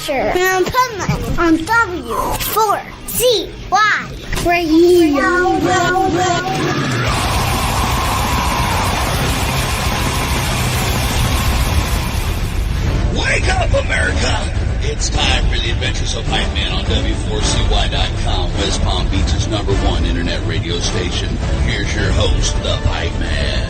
Adventure in Pipeman on W4CY Radio. Wake up, America! It's time for the Adventures of Pipeman on W4CY.com, West Palm Beach's #1 internet radio station. Here's your host, the Pipeman.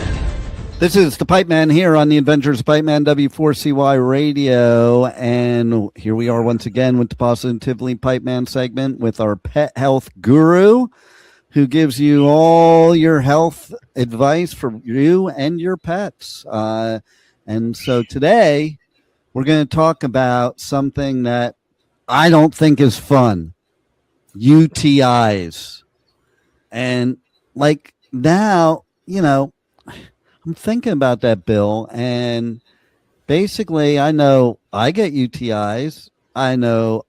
This is the Pipeman here on the Adventures of Pipeman, W4CY Radio, and here we are once again with the Positively Pipeman segment with our pet health guru, who gives you all your health advice for you and your pets. And so today, we're going to talk about something that I don't think is fun, UTIs. And like now, I'm thinking about that, Bill, and basically I know I get UTIs. I know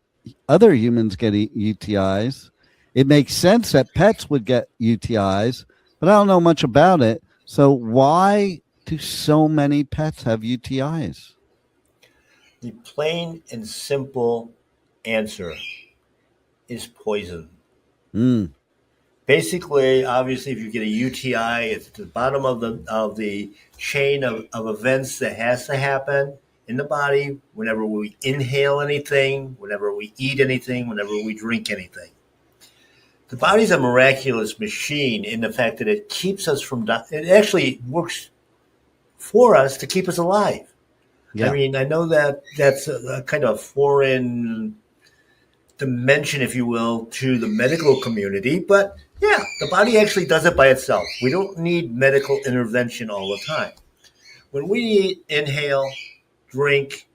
other humans get UTIs. It makes sense that pets would get UTIs, but I don't know much about it. So why do so many pets have UTIs? The plain and simple answer is poison. Basically, obviously, if you get a UTI, it's at the bottom of the chain of events that has to happen in the body whenever we inhale anything, whenever we eat anything, whenever we drink anything. The body's a miraculous machine in the fact that it keeps us from it actually works for us to keep us alive. Yeah. I mean, I know that that's a kind of foreign dimension, if you will, to the medical community, but yeah, the body actually does it by itself. We don't need medical intervention all the time. When we inhale, drink,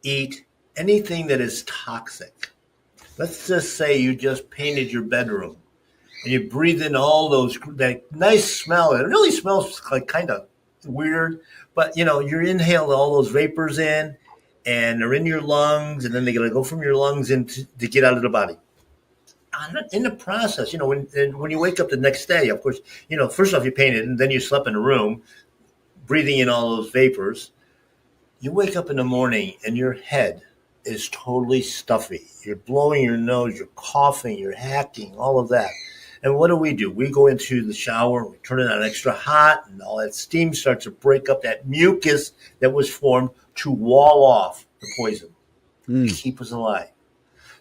eat anything that is toxic, let's just say you just painted your bedroom and you breathe in all that nice smell. It really smells like kind of weird, but you inhale all those vapors in and they're in your lungs, and then they're going to go from your lungs to get out of the body. In the process, when you wake up the next day, of course, first off you painted and then you slept in a room breathing in all those vapors. You wake up in the morning and your head is totally stuffy. You're blowing your nose, you're coughing, you're hacking, all of that. And what do? We go into the shower, we turn it on extra hot, and all that steam starts to break up that mucus that was formed to wall off the poison, to keep us alive.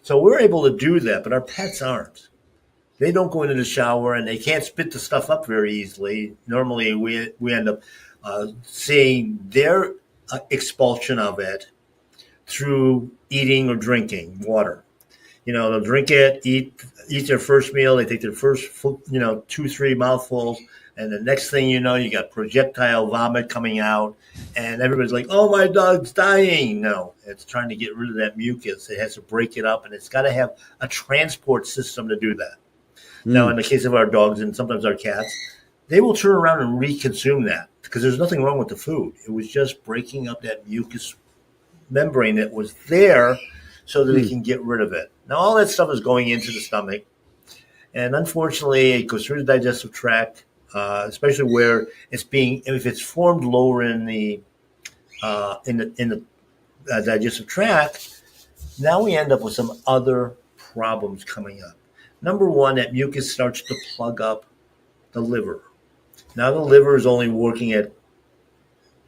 So we're able to do that, but our pets aren't. They don't go into the shower, and they can't spit the stuff up very easily. Normally, we end up seeing their expulsion of it through eating or drinking water. They'll drink it, eat their first meal. They take their first, 2-3 mouthfuls. And the next thing you know, you got projectile vomit coming out. And everybody's like, oh, my dog's dying. No, it's trying to get rid of that mucus. It has to break it up. And it's got to have a transport system to do that. Now, in the case of our dogs and sometimes our cats, they will turn around and reconsume that because there's nothing wrong with the food. It was just breaking up that mucus membrane that was there so that they can get rid of it. Now, all that stuff is going into the stomach, and unfortunately, it goes through the digestive tract, especially where if it's formed lower in the digestive tract. Now we end up with some other problems coming up. Number one, that mucus starts to plug up the liver. Now the liver is only working at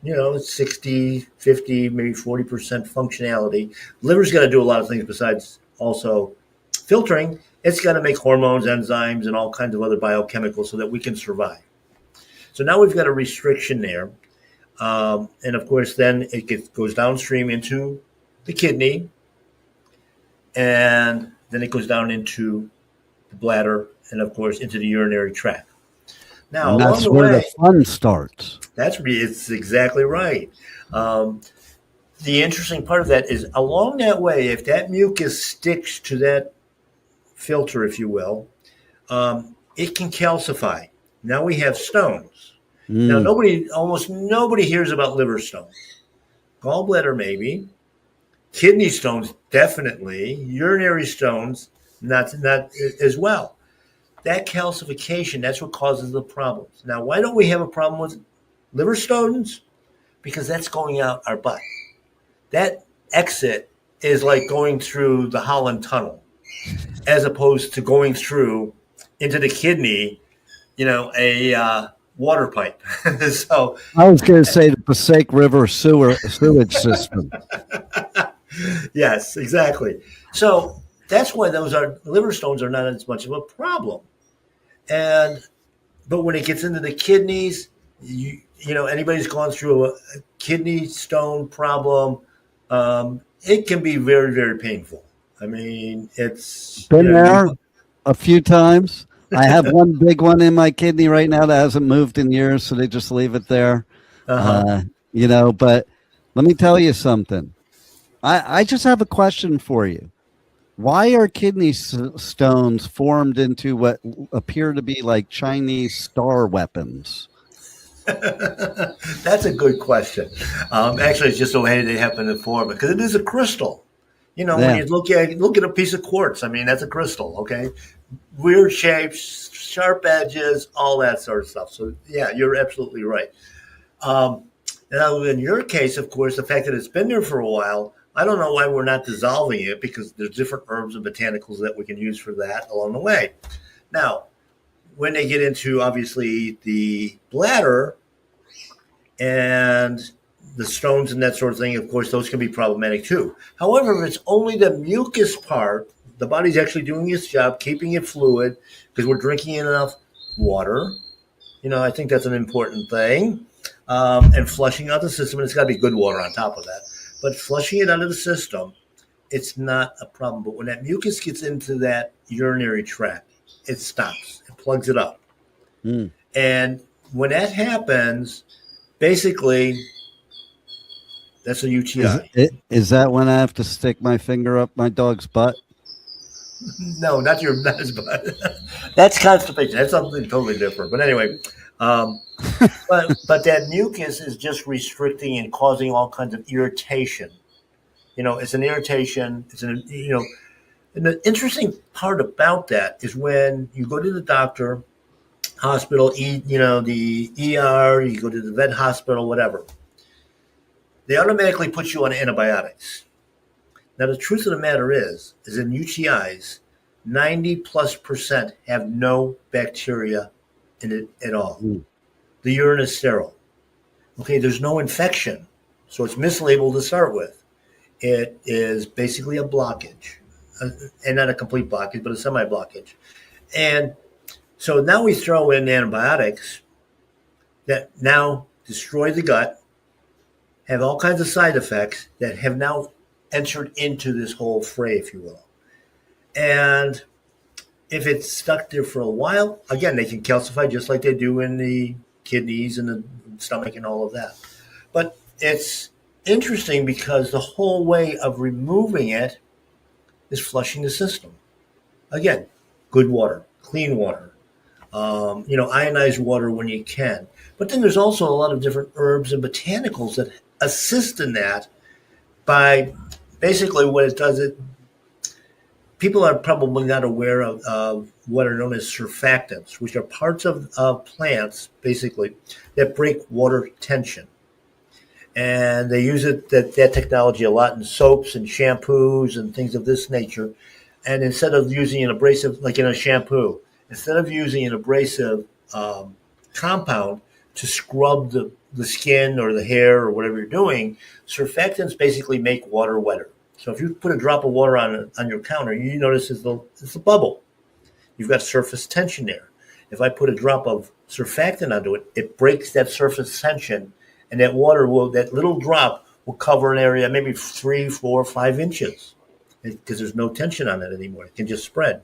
60, 50, maybe 40% functionality. Liver's got to do a lot of things besides also filtering. It's got to make hormones, enzymes, and all kinds of other biochemicals so that we can survive. So now we've got a restriction there. And of course, then it goes downstream into the kidney. And then it goes down into the bladder and, of course, into the urinary tract. Now, and that's where the fun starts. It's exactly right. The interesting part of that is along that way, if that mucus sticks to that filter, if you will, it can calcify. Now we have stones. Now almost nobody hears about liver stones. Gallbladder maybe, kidney stones definitely, urinary stones not as well. That calcification, that's what causes the problems. Now, why don't we have a problem with liver stones? Because that's going out our butt. That exit is like going through the Holland Tunnel, as opposed to going through into the kidney, a water pipe. So, I was going to say the Passaic River sewage system. yes, exactly. So that's why those liver stones are not as much of a problem. But when it gets into the kidneys, anybody's gone through a kidney stone problem, it can be very, very painful. I mean, it's Been there a few times. I have one big one in my kidney right now that hasn't moved in years, so they just leave it there. But let me tell you something. I just have a question for you. Why are kidney stones formed into what appear to be like Chinese star weapons? That's a good question. Actually, it's just the way they happen to form it, because it is a crystal. When you look at a piece of quartz, I mean, that's a crystal, okay? Weird shapes, sharp edges, all that sort of stuff. So, yeah, you're absolutely right. Now, in your case, of course, the fact that it's been there for a while, I don't know why we're not dissolving it, because there's different herbs and botanicals that we can use for that along the way. Now, when they get into, obviously, the bladder and the stones and that sort of thing, of course, those can be problematic too. However, if it's only the mucus part, the body's actually doing its job, keeping it fluid, because we're drinking enough water. I think that's an important thing. And flushing out the system, and it's got to be good water on top of that. But flushing it out of the system, it's not a problem. But when that mucus gets into that urinary tract, it stops. It plugs it up. And when that happens, basically, that's a UTI. Is that when I have to stick my finger up my dog's butt? No, not his butt. That's constipation. That's something totally different. But anyway, but that mucus is just restricting and causing all kinds of irritation. It's an irritation. And the interesting part about that is when you go to the doctor, hospital, the ER, you go to the vet hospital, whatever, they automatically put you on antibiotics. Now, the truth of the matter is in UTIs, 90+% have no bacteria in it at all. The urine is sterile. Okay, there's no infection, so it's mislabeled to start with. It is basically a blockage, and not a complete blockage, but a semi-blockage. And so now we throw in antibiotics that now destroy the gut, have all kinds of side effects that have now entered into this whole fray, if you will. And if it's stuck there for a while, again, they can calcify just like they do in the kidneys and the stomach and all of that. But it's interesting because the whole way of removing it is flushing the system. Again, good water, clean water, ionized water when you can. But then there's also a lot of different herbs and botanicals that assist in that by basically what it does. People are probably not aware of what are known as surfactants, which are parts of plants, basically, that break water tension. And they use that technology a lot in soaps and shampoos and things of this nature. And instead of using an abrasive, like in a shampoo, instead of using an abrasive compound to scrub the skin or the hair or whatever you're doing, surfactants basically make water wetter. So if you put a drop of water on your counter, you notice it's a bubble. You've got surface tension there. If I put a drop of surfactant onto it, it breaks that surface tension, and that little drop will cover an area maybe 3, 4, 5 inches, because there's no tension on it anymore. It can just spread.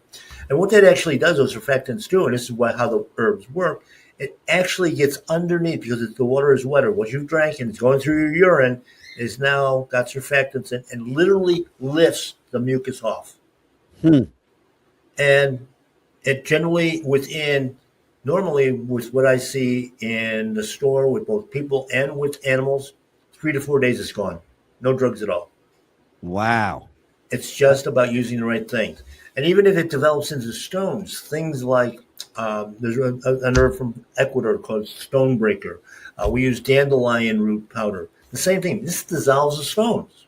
And what that actually does, those surfactants do, and this is how the herbs work, it actually gets underneath, because the water is wetter. What you've drank and it's going through your urine is now got surfactants and literally lifts the mucus off. And it generally normally with what I see in the store with both people and with animals, 3 to 4 days it's gone. No drugs at all. Wow. It's just about using the right things. And even if it develops into stones, things like there's an herb from Ecuador called stonebreaker. We use dandelion root powder. The same thing. This dissolves the stones.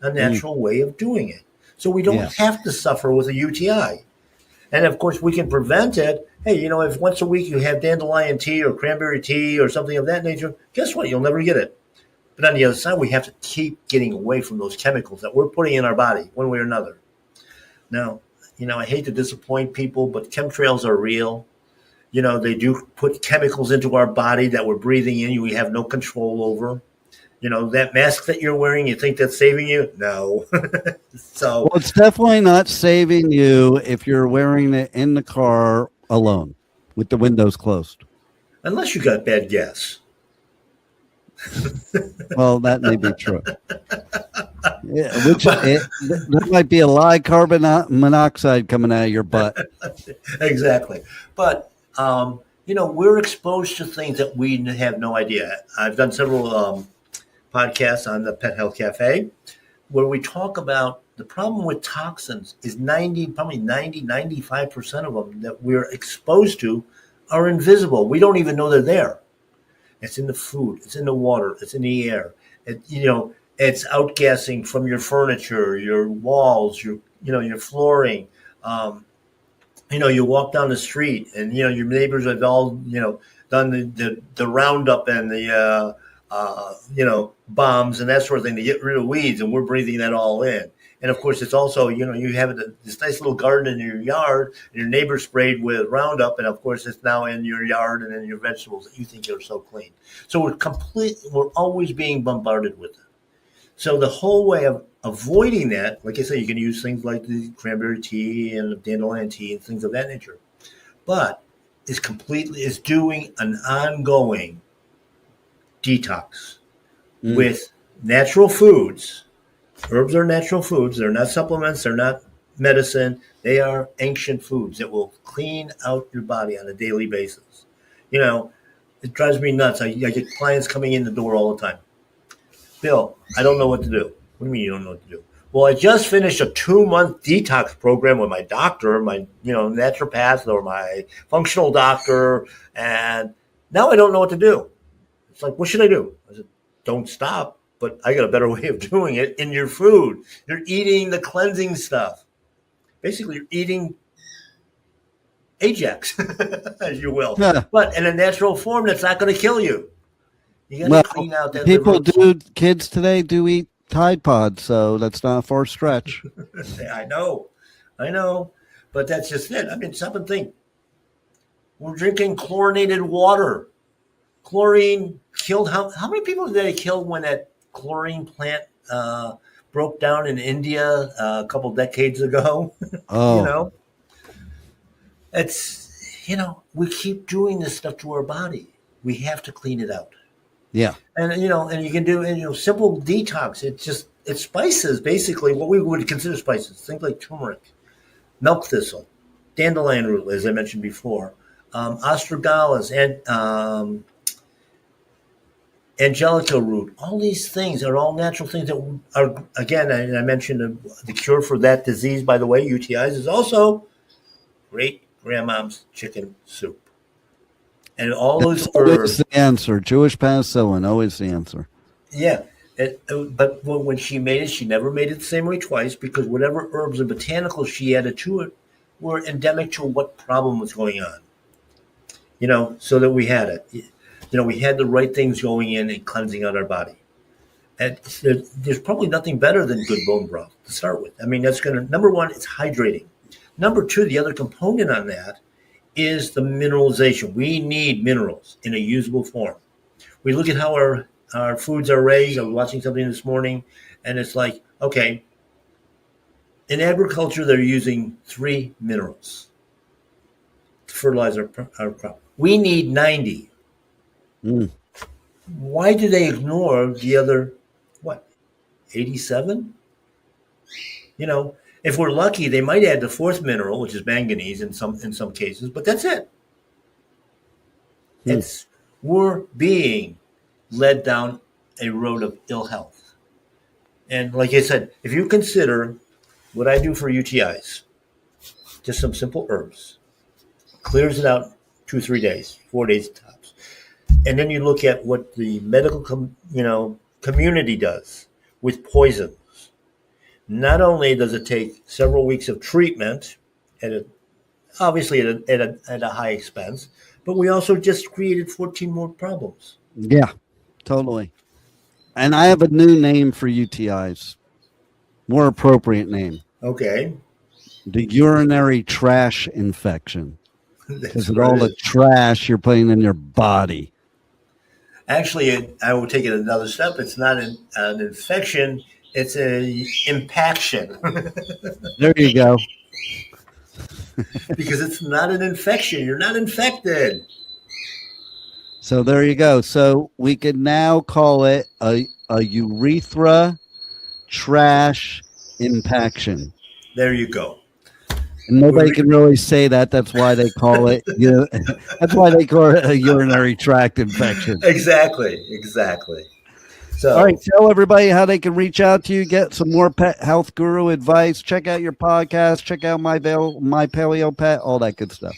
a natural way of doing it. So we don't have to suffer with a UTI. And of course, we can prevent it. Hey, if once a week you have dandelion tea or cranberry tea or something of that nature, guess what? You'll never get it. But on the other side, we have to keep getting away from those chemicals that we're putting in our body one way or another. Now, I hate to disappoint people, but chemtrails are real. They do put chemicals into our body that we're breathing in. We have no control over. That mask that you're wearing, you think that's saving you? No. Well, it's definitely not saving you if you're wearing it in the car alone with the windows closed. Unless you got bad gas. Well, that may be true. That might be a lie carbon monoxide coming out of your butt. Exactly. But, we're exposed to things that we have no idea. I've done several podcasts on the Pet Health Cafe where we talk about the problem with toxins is 95% of them that we're exposed to are invisible. We don't even know they're there. It's in the food. It's in the water. It's in the air. It's outgassing from your furniture, your walls, your flooring. You walk down the street and, your neighbors have all, done the Roundup and the, bombs and that sort of thing to get rid of weeds, and we're breathing that all in. And of course, it's also, you have this nice little garden in your yard, and your neighbor sprayed with Roundup, and of course, it's now in your yard and in your vegetables that you think are so clean. So we're always being bombarded with it. So the whole way of avoiding that, like I said, you can use things like the cranberry tea and the dandelion tea and things of that nature, but is doing an ongoing detox with natural foods. Herbs are natural foods. They're not supplements. They're not medicine. They are ancient foods that will clean out your body on a daily basis. It drives me nuts. I get clients coming in the door all the time. Bill, I don't know what to do. What do you mean you don't know what to do? Well, I just finished a 2-month detox program with my doctor, my naturopath or my functional doctor, and now I don't know what to do. It's like, what should I do? I said, don't stop. But I got a better way of doing it in your food. You're eating the cleansing stuff. Basically, you're eating Ajax, as you will. Yeah. But in a natural form that's not going to kill you. You got to clean out that kids today do eat Tide Pods, so that's not a far stretch. I know. But that's just it. I mean, stop and think. We're drinking chlorinated water. Chlorine killed how many people did they kill when that chlorine plant broke down in India a couple decades ago? Oh. It's we keep doing this stuff to our body. We have to clean it out. Yeah. And and you can do simple detox. It's spices, basically what we would consider spices. Things like turmeric, milk thistle, dandelion root, as I mentioned before, astragalus, and angelica root. All these things are all natural things that are, again, and I mentioned the cure for that disease, by the way, UTIs, is also great grandmom's chicken soup. And all those herbs. The answer. Jewish penicillin, always the answer. Yeah. But when she made it, she never made it the same way twice, because whatever herbs and botanicals she added to it were endemic to what problem was going on. So that we had it. We had the right things going in and cleansing out our body. And there's probably nothing better than good bone broth to start with. I mean, that's number one, it's hydrating. Number two, the other component on that is the mineralization. We need minerals in a usable form. We look at how our foods are raised. I was watching something this morning, and it's like, okay, in agriculture, they're using 3 minerals to fertilize our crop. We need 90. Why do they ignore the other, 87? If we're lucky, they might add the 4th mineral, which is manganese in some cases, but that's it. We're being led down a road of ill health. And like I said, if you consider what I do for UTIs, just some simple herbs, clears it out 2-3 days, 4 days tops. And then you look at what the medical community does with poisons. not only does it take several weeks of treatment, obviously at a high expense, but we also just created 14 more problems. Yeah, totally. And I have a new name for UTIs, more appropriate name. Okay. The urinary trash infection. Because of all it the is. trash you're putting in your body. Actually, I will take it another step. It's not an infection. It's an impaction. There you go. Because it's not an infection. You're not infected. So there you go. So we can now call it a urethra trash impaction. There you go. And nobody can really say that. That's why they call it. That's why they call it a urinary tract infection. Exactly. So, all right, tell everybody how they can reach out to you, get some more pet health guru advice. Check out your podcast. Check out My Paleo Pet, all that good stuff.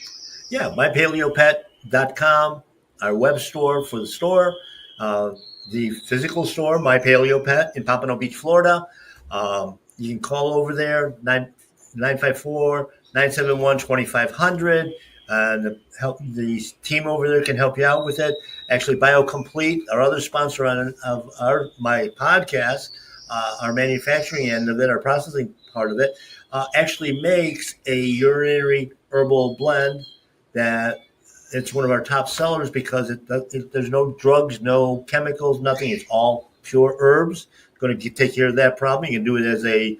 Yeah, mypaleopet.com, our web store for the store, the physical store, My Paleo Pet in Pompano Beach, Florida. You can call over there, 954-971-2500. And the team over there can help you out with it. Actually, BioComplete, our other sponsor of my podcast, our manufacturing end of it, our processing part of it, actually makes a urinary herbal blend that it's one of our top sellers because there's no drugs, no chemicals, nothing. It's all pure herbs. Going to take care of that problem. You can do it as a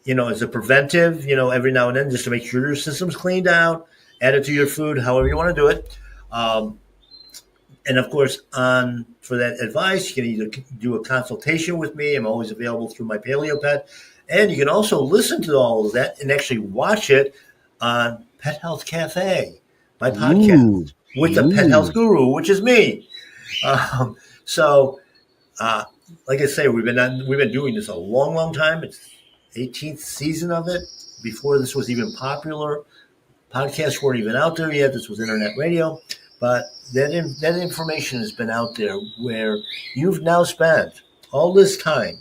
as a preventive, every now and then, just to make sure your system's cleaned out, add it to your food, however you want to do it. And of course, for that advice, you can either do a consultation with me. I'm always available through My Paleo Pet. And you can also listen to all of that and actually watch it on Pet Health Cafe, my podcast with the Pet Health Guru, which is me. Like I say, we've been doing this a long, long time. It's 18th season of it. Before this was even popular, podcasts weren't even out there yet. This was internet radio, but that information has been out there where you've now spent all this time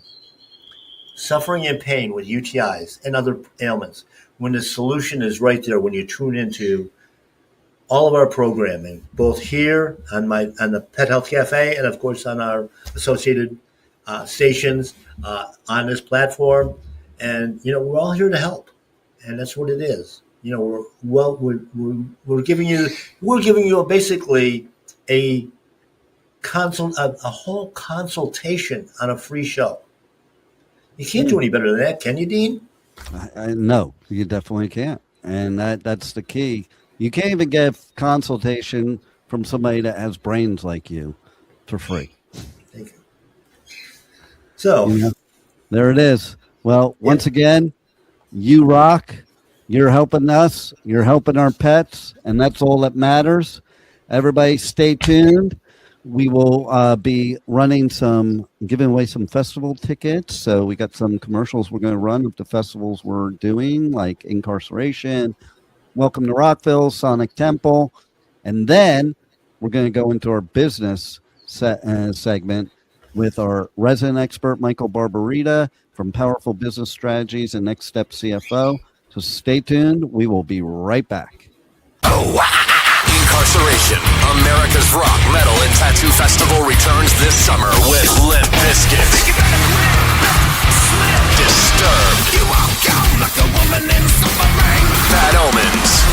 suffering in pain with UTIs and other ailments, when the solution is right there when you tune into all of our programming, both here on the Pet Health Cafe and of course on our associated stations on this platform. And we're all here to help, and that's what it is. We're giving you basically a whole consultation on a free show. You can't do any better than that, can you, Dean? No, you definitely can't, and that's the key. You can't even get consultation from somebody that has brains like you for free. Thank you. So there it is. Well, once again, you rock. You're helping us. You're helping our pets, and that's all that matters. Everybody stay tuned. We will be giving away some festival tickets. So we got some commercials we're going to run of the festivals we're doing, like Incarceration, Welcome to Rockville, Sonic Temple. And then we're going to go into our business segment with our resident expert, Michael Barbarita, from Powerful Business Strategies and Next Step CFO. So stay tuned. We will be right back. Incarceration, America's rock, metal, and tattoo festival returns this summer with Limp Bizkit, Disturbed, Bad Omens,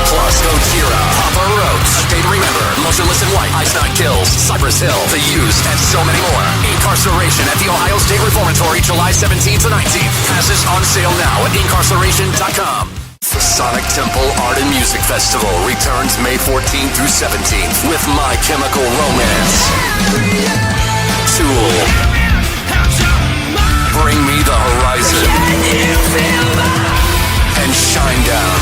plus Gojira, Papa Roach, A Day to Remember, Motionless in White, Ice Nine Kills, Cypress Hill, The Used, and so many more. Incarceration at the Ohio State Reformatory, July 17th to 19th. Passes on sale now at incarceration.com. The Sonic Temple Art and Music Festival returns May 14th through 17th with My Chemical Romance, Tool, Bring Me the Horizon, and Shinedown.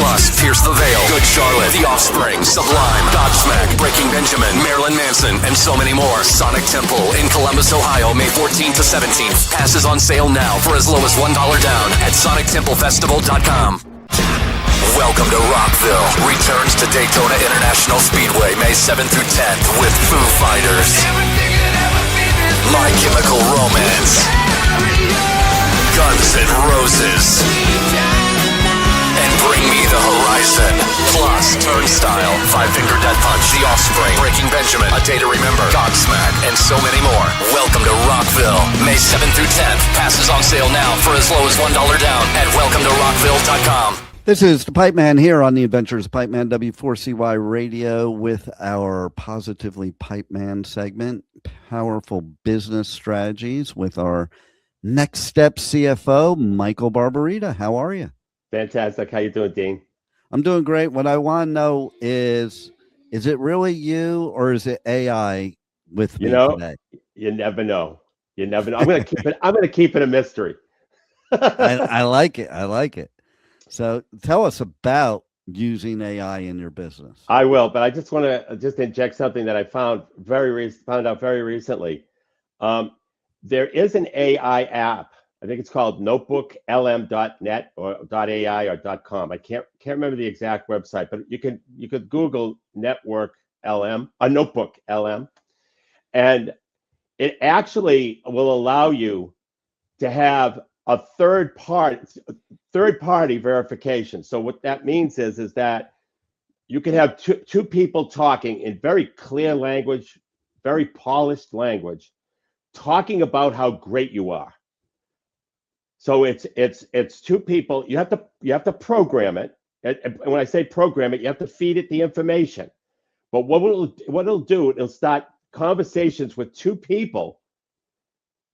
Plus, Pierce the Veil, Good Charlotte, The Offspring, Sublime, Godsmack, Breaking Benjamin, Marilyn Manson, and so many more. Sonic Temple in Columbus, Ohio, May 14th to 17th. Passes on sale now for as low as $1 down at sonictemplefestival.com. Welcome to Rockville. Returns to Daytona International Speedway May 7th through 10th with Foo Fighters, My Chemical Romance, Guns N' Roses, and Bring Me the Horizon. Plus, Turnstile, Five Finger Death Punch, The Offspring, Breaking Benjamin, A Day to Remember, Godsmack, and so many more. Welcome to Rockville, May 7th through 10th. Passes on sale now for as low as $1 down at welcometorockville.com. This is the Pipeman here on the Adventures of Pipeman, W4CY Radio, with our Positively Pipeman segment, powerful business strategies with our Next Step CFO, Michael Barbarita. How are you? Fantastic. How you doing, Dean? I'm doing great. What I want to know is it really you or is it AI with me today? You never know. You never know. I'm going to keep it a mystery. I like it. I like it. So tell us about using AI in your business. I will, but I just want to inject something that I found out very recently. There is an AI app. I think it's called notebooklm.net or .ai or .com. I can't remember the exact website, but you could Google Notebook LM, and it actually will allow you to have a third party verification. So what that means is that you can have two people talking in very clear language, very polished language, talking about how great you are. So it's two people. You have to program it. And when I say program it, you have to feed it the information. But what it'll do, it'll start conversations with two people,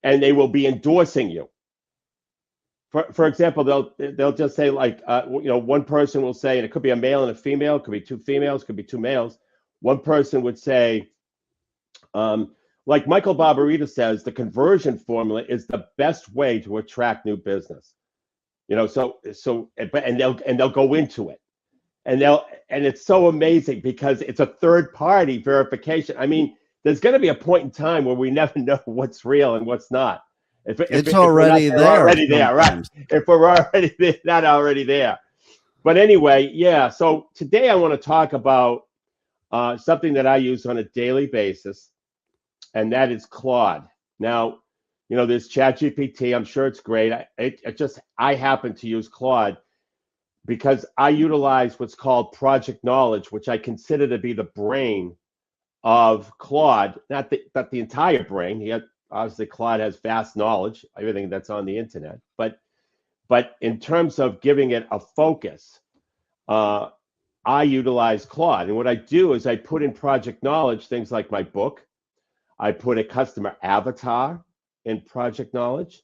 and they will be endorsing you. For example, they'll just say one person will say, and it could be a male and a female, it could be two females, it could be two males. One person would say, like Michael Barbarita says, the conversion formula is the best way to attract new business. They'll go into it, and it's so amazing because it's a third party verification. I mean, there's going to be a point in time where we never know what's real and what's not. If already there, right? If we're already not already there. But anyway, yeah. So today I want to talk about something that I use on a daily basis, and that is Claude. Now, there's ChatGPT. I'm sure it's great. I happen to use Claude because I utilize what's called Project Knowledge, which I consider to be the brain of Claude, not the entire brain. Obviously, Claude has vast knowledge, everything that's on the internet. But in terms of giving it a focus, I utilize Claude. And what I do is I put in Project Knowledge things like my book. I put a customer avatar in Project Knowledge.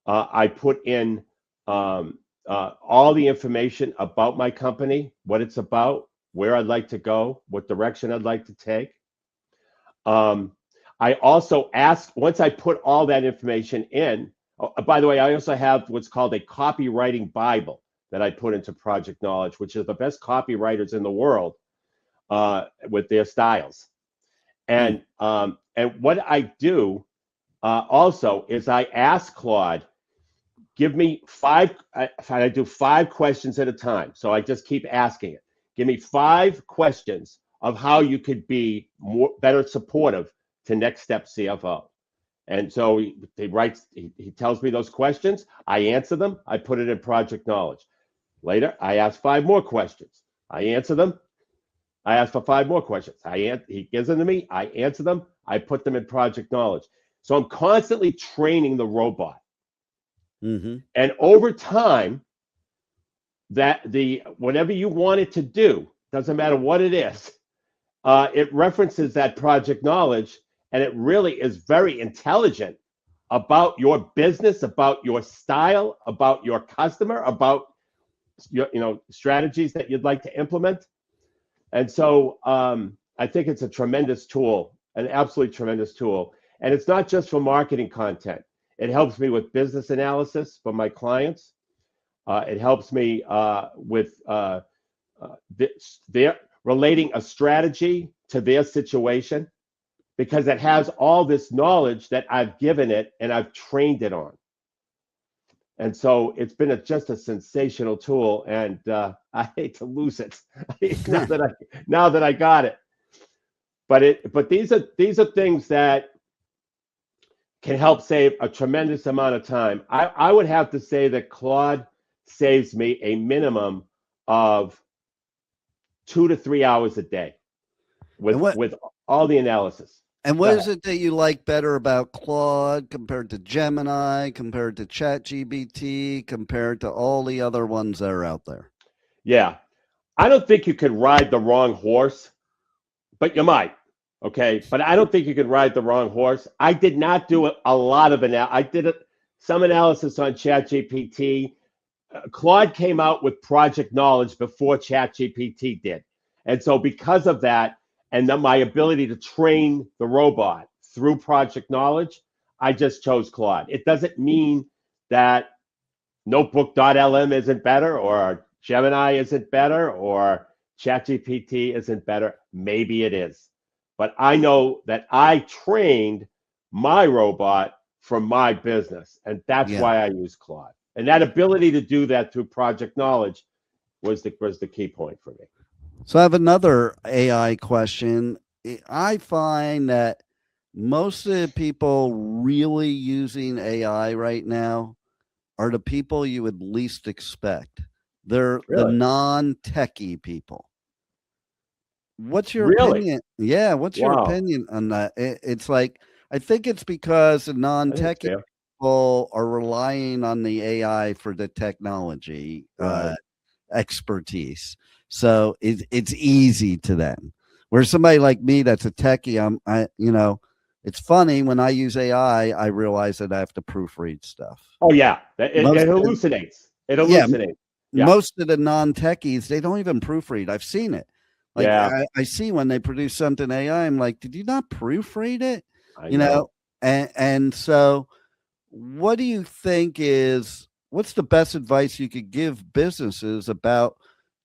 I put in all the information about my company, what it's about, where I'd like to go, what direction I'd like to take. I also ask, once I put all that information in, by the way, I also have what's called a copywriting Bible that I put into Project Knowledge, which is the best copywriters in the world with their styles. And what I do also is I ask Claude, give me I do 5 questions at a time. So I just keep asking it. Give me 5 questions of how you could be better supportive to Next Step CFO. And so he tells me those questions. I answer them. I put it in Project Knowledge. Later, I ask 5 more questions. I answer them. I ask for 5 more questions. He gives them to me. I answer them. I put them in Project Knowledge. So I'm constantly training the robot. Mm-hmm. And over time, whatever you want it to do, doesn't matter what it is, it references that Project Knowledge, and it really is very intelligent about your business, about your style, about your customer, about your strategies that you'd like to implement. And so I think it's a tremendous tool, an absolutely tremendous tool. And it's not just for marketing content. It helps me with business analysis for my clients. It helps me with their relating a strategy to their situation, because it has all this knowledge that I've given it and I've trained it on. And so it's been just a sensational tool, and I hate to lose it now that I got it. But these are things that can help save a tremendous amount of time. I would have to say that Claude saves me a minimum of 2 to 3 hours a day with all the analysis. And what is it that you like better about Claude compared to Gemini, compared to ChatGPT, compared to all the other ones that are out there? Yeah. I don't think you could ride the wrong horse, but you might. Okay. But I don't think you could ride the wrong horse. I did not do a lot of analysis. I did some analysis on ChatGPT. Claude came out with Project Knowledge before ChatGPT did. And so because of that, and then my ability to train the robot through Project Knowledge, I just chose Claude. It doesn't mean that Notebook.lm isn't better, or Gemini isn't better, or ChatGPT isn't better. Maybe it is. But I know that I trained my robot from my business, and that's why I use Claude. And that ability to do that through Project Knowledge was the key point for me. So I have another AI question. I find that most of the people really using AI right now are the people you would least expect. They're the non-techie people. What's your opinion? Yeah, what's your opinion on that? It's like, I think it's because the non-techie people are relying on the AI for the technology expertise. So it's easy to them. Where somebody like me that's a techie, it's funny when I use AI, I realize that I have to proofread stuff. Oh yeah, it hallucinates. It hallucinates. Yeah. Most of the non-techies, they don't even proofread. I've seen it. Like I see when they produce something AI, I'm like, did you not proofread it? I know. And so what do you think what's the best advice you could give businesses about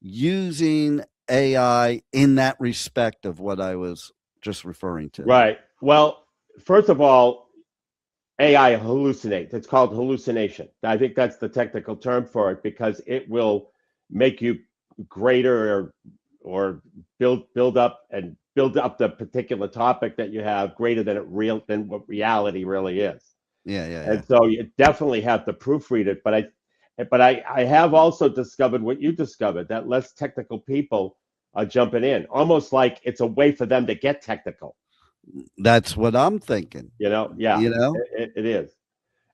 using AI in that respect of what I was just referring to? Right. Well, first of all, AI hallucinates. It's called hallucination. I think that's the technical term for it, because it will make you greater or build up the particular topic that you have greater than what reality really is. Yeah. And so you definitely have to proofread it. But I have also discovered what you discovered, that less technical people are jumping in, almost like it's a way for them to get technical. That's what I'm thinking. Yeah, it is.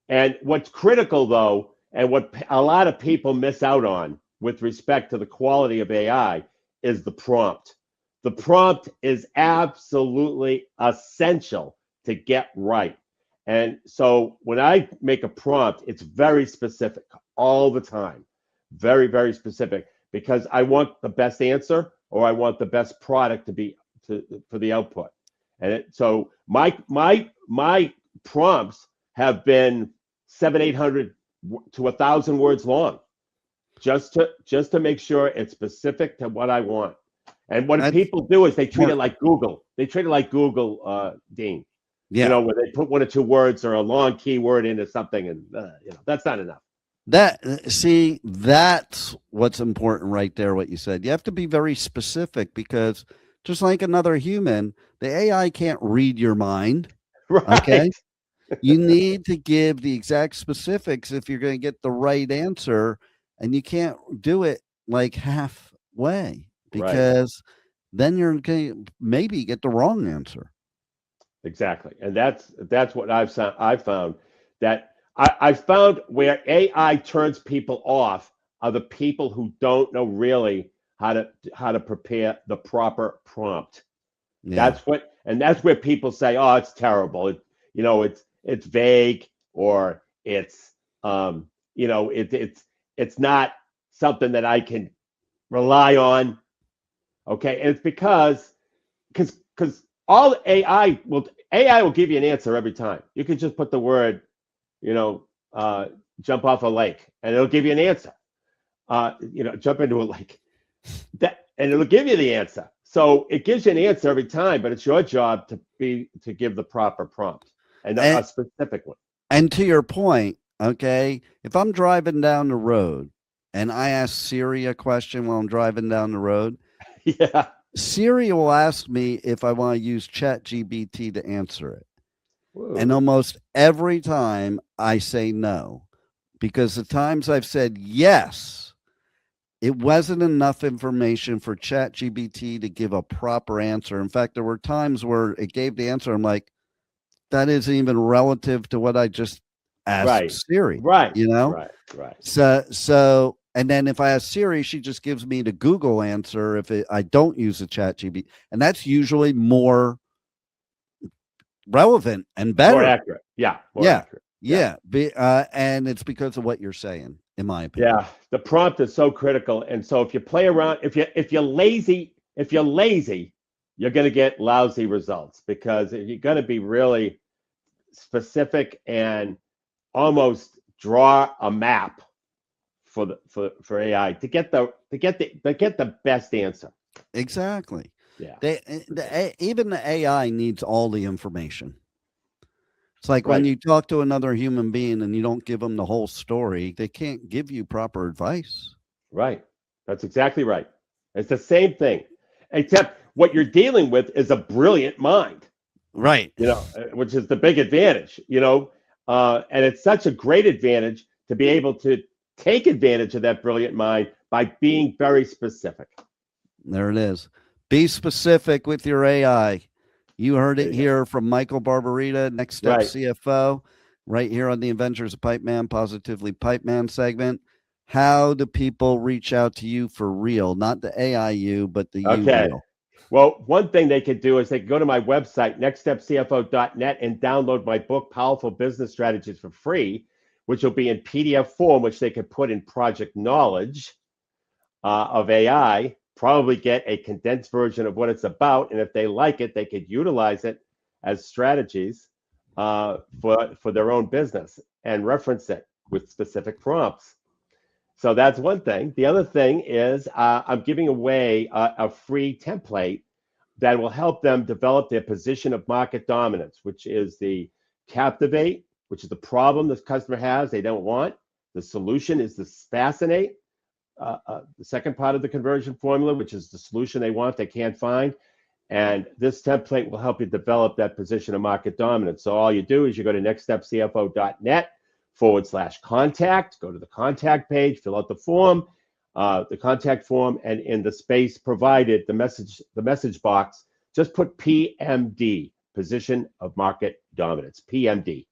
And what's critical, though, and what a lot of people miss out on with respect to the quality of AI is the prompt. The prompt is absolutely essential to get right. And so when I make a prompt, it's very specific all the time. Very, very specific, because I want the best answer, or I want the best product for the output. And so my prompts have been 700-800 to 1,000 words long, just to make sure it's specific to what I want. And what people do is they treat it like Google. They treat it like Google, Dean. Yeah. Where they put 1 or 2 words or a long keyword into something, and that's not enough. That's what's important right there, what you said. You have to be very specific, because just like another human, the AI can't read your mind. Right. Okay. You need to give the exact specifics if you're going to get the right answer, and you can't do it like halfway, because then you're going to maybe get the wrong answer. Exactly. And that's what I've found that I found where AI turns people off are the people who don't know really how to prepare the proper prompt. Yeah. That's where people say, "Oh, it's terrible. It's vague, or it's it's not something that I can rely on." Okay, and it's because all AI will give you an answer every time. You can just put the word, jump off a lake, and it'll give you an answer. Jump into a lake, and it'll give you the answer. So it gives you an answer every time, but it's your job to give the proper prompt and a specific one. And to your point, okay, if I'm driving down the road and I ask Siri a question while I'm driving down the road, yeah, Siri will ask me if I want to use ChatGPT to answer it. And almost every time I say no, because the times I've said yes, it wasn't enough information for ChatGPT to give a proper answer. In fact, there were times where it gave the answer. I'm like, that isn't even relative to what I just asked Siri. Right. You know? Right. So, and then if I ask Siri, she just gives me the Google answer if I don't use the ChatGPT. And that's usually more relevant and better. More accurate. Yeah. More accurate. Yeah. And it's because of what you're saying, in my opinion. Yeah. The prompt is so critical. And so if you play around, if you're lazy, you're going to get lousy results, because you're going to be really specific and almost draw a map for AI to get the best answer. Exactly. Yeah. Even the AI needs all the information. It's like when Right. you talk to another human being and you don't give them the whole story, they can't give you proper advice. Right. That's exactly right. It's the same thing, except what you're dealing with is a brilliant mind, Right. Which is the big advantage, and it's such a great advantage to be able to take advantage of that brilliant mind by being very specific. There it is. Be specific with your AI. You heard it here from Michael Barbarita, Next Step CFO, right here on the Adventures of Pipeman, Positively Pipeman segment. How do people reach out to you for real? Not the AI you, but the you real. Well, one thing they could do is they could go to my website, nextstepcfo.net, and download my book, Powerful Business Strategies, for free, which will be in PDF form, which they could put in Project Knowledge of AI, probably get a condensed version of what it's about. And if they like it, they could utilize it as strategies for their own business and reference it with specific prompts. So that's one thing. The other thing is I'm giving away a free template that will help them develop their position of market dominance, which is the captivate, which is the problem this customer has they don't want. The solution is the fascinate, the second part of the conversion formula, which is the solution they want they can't find. And this template will help you develop that position of market dominance. So all you do is you go to nextstepcfo.net/contact, go to the contact page, fill out the form, the contact form, and in the space provided, the message box, just put PMD, position of market dominance, PMD.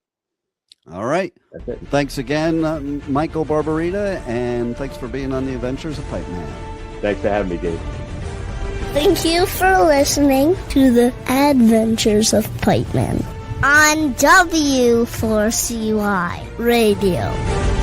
All right. That's it. Thanks again, Michael Barbarita, and thanks for being on the Adventures of Pipeman. Thanks for having me, Dave. Thank you for listening to the Adventures of Pipeman on W4CY Radio.